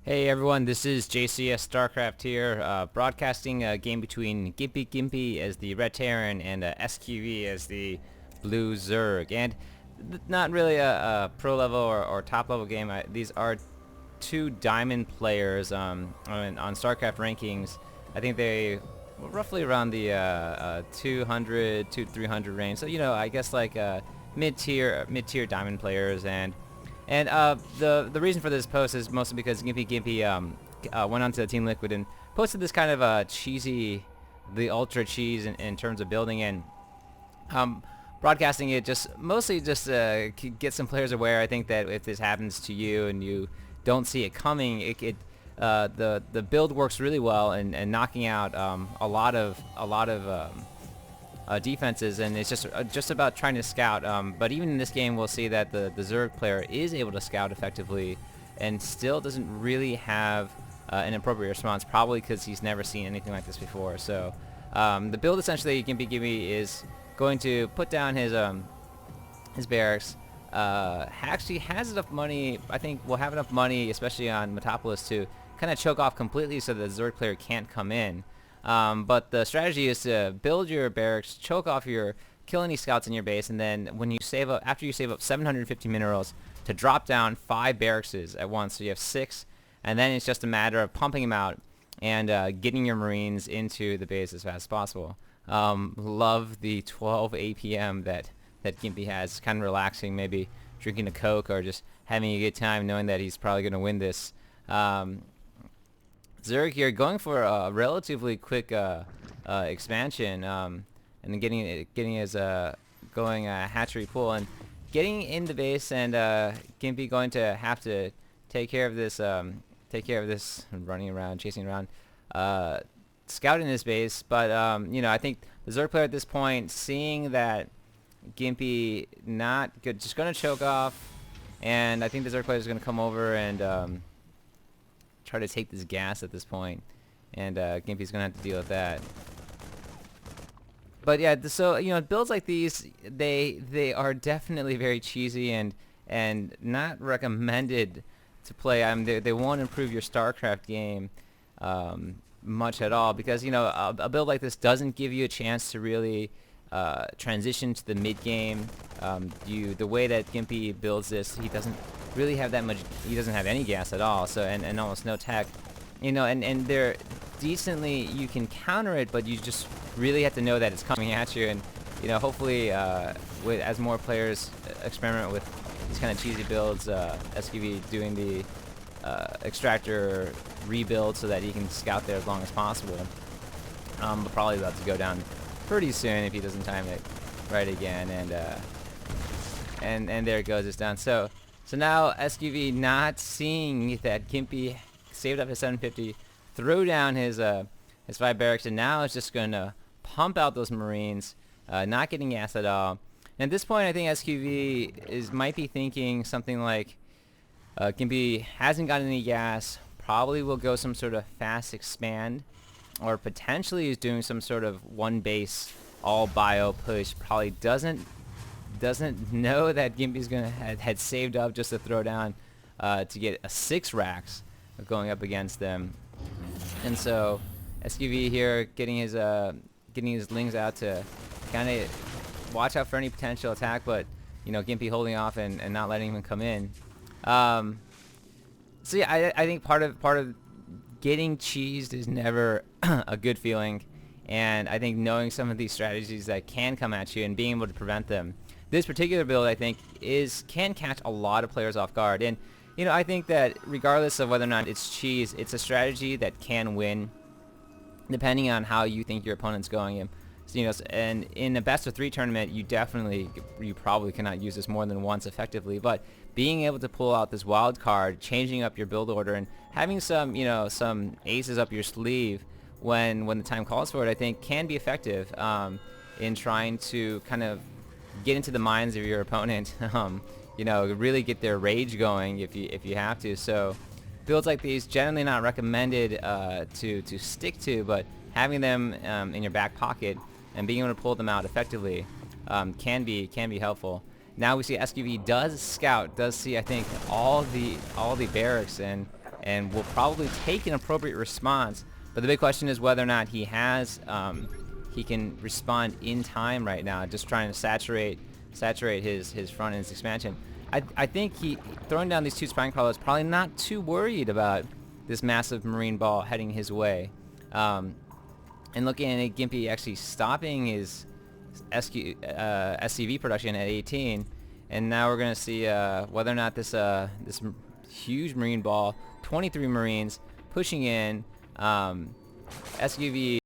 Hey everyone, this is JCS Starcraft here, broadcasting a game between gimpygimpy as the Red Terran and SQV as the Blue Zerg. And not really a pro level or top level game. These are two diamond players on StarCraft rankings. I think they were roughly around the 200 to 300 range. So I guess like mid-tier diamond players. And the reason for this post is mostly because gimpygimpy went onto Team Liquid and posted this kind of the ultra cheese in terms of building, and broadcasting it mostly just get some players aware. I think that if this happens to you and you don't see it coming, the build works really well and knocking out a lot of defenses, and it's just about trying to scout. But even in this game, we'll see that the Zerg player is able to scout effectively, and still doesn't really have an appropriate response, probably because he's never seen anything like this before. So the build essentially gimpygimpy is going to put down his barracks. Actually has enough money. I think will have enough money, especially on Metropolis, to kind of choke off completely so the Zerg player can't come in. But the strategy is to build your barracks, kill any scouts in your base, and then when you save up, after you save up 750 minerals, to drop down 5 barracks at once. So you have 6, and then it's just a matter of pumping them out and getting your Marines into the base as fast as possible. Love the 12 APM that Gimpy has. It's kind of relaxing, maybe drinking a Coke or just having a good time knowing that he's probably going to win this. Zerg here going for a relatively quick expansion, and then getting his going hatchery pool and getting in the base, and Gimpy going to have to take care of this running around, chasing around, scouting his base. But I think the Zerg player at this point, seeing that Gimpy not good, just going to choke off, and I think the Zerg player is going to come over and try to take this gas at this point, and Gimpy's gonna have to deal with that. But yeah, so builds like these, they are definitely very cheesy and not recommended to play. They won't improve your StarCraft game much at all, because a build like this doesn't give you a chance to really transition to the mid game. The way that Gimpy builds this, he doesn't really have that much. He doesn't have any gas at all. So and almost no tech, and they're decently, you can counter it, but you just really have to know that it's coming at you. And hopefully as more players experiment with these kind of cheesy builds, SQV doing the extractor rebuild so that he can scout there as long as possible. But probably about to go down pretty soon if he doesn't time it right again, and there it goes, it's done. So now SQV, not seeing that Gimpy saved up his 750, threw down his 5 barracks, and now it's just gonna pump out those Marines, not getting gas at all. And at this point, I think SQV might be thinking something like, Gimpy hasn't got any gas, probably will go some sort of fast expand, or potentially is doing some sort of one base all bio push. Probably doesn't know that Gimpy's gonna had saved up just to throw down to get a 6 racks going up against them. And so SQV here getting his lings out to kind of watch out for any potential attack, but Gimpy holding off and not letting him come in. So yeah, I think part of getting cheesed is never a good feeling, and I think knowing some of these strategies that can come at you and being able to prevent them, this particular build I think can catch a lot of players off guard. And I think that regardless of whether or not it's cheese, it's a strategy that can win depending on how you think your opponent's going. And and in a best of 3 tournament, you probably cannot use this more than once effectively, but being able to pull out this wild card, changing up your build order, and having some aces up your sleeve when the time calls for it, I think can be effective in trying to kind of get into the minds of your opponent. Really get their rage going if you have to. So builds like these generally not recommended to stick to, but having them in your back pocket and being able to pull them out effectively can be helpful. Now we see SQV does scout, does see I think all the barracks, and and will probably take an appropriate response. But the big question is whether or not he has, he can respond in time right now, just trying to saturate his front end's expansion. I think he throwing down these 2 spine crawlers, probably not too worried about this massive marine ball heading his way. And looking at Gimpy actually stopping his SCV production at 18, and now we're going to see whether or not this huge marine ball, 23 Marines pushing in, SUV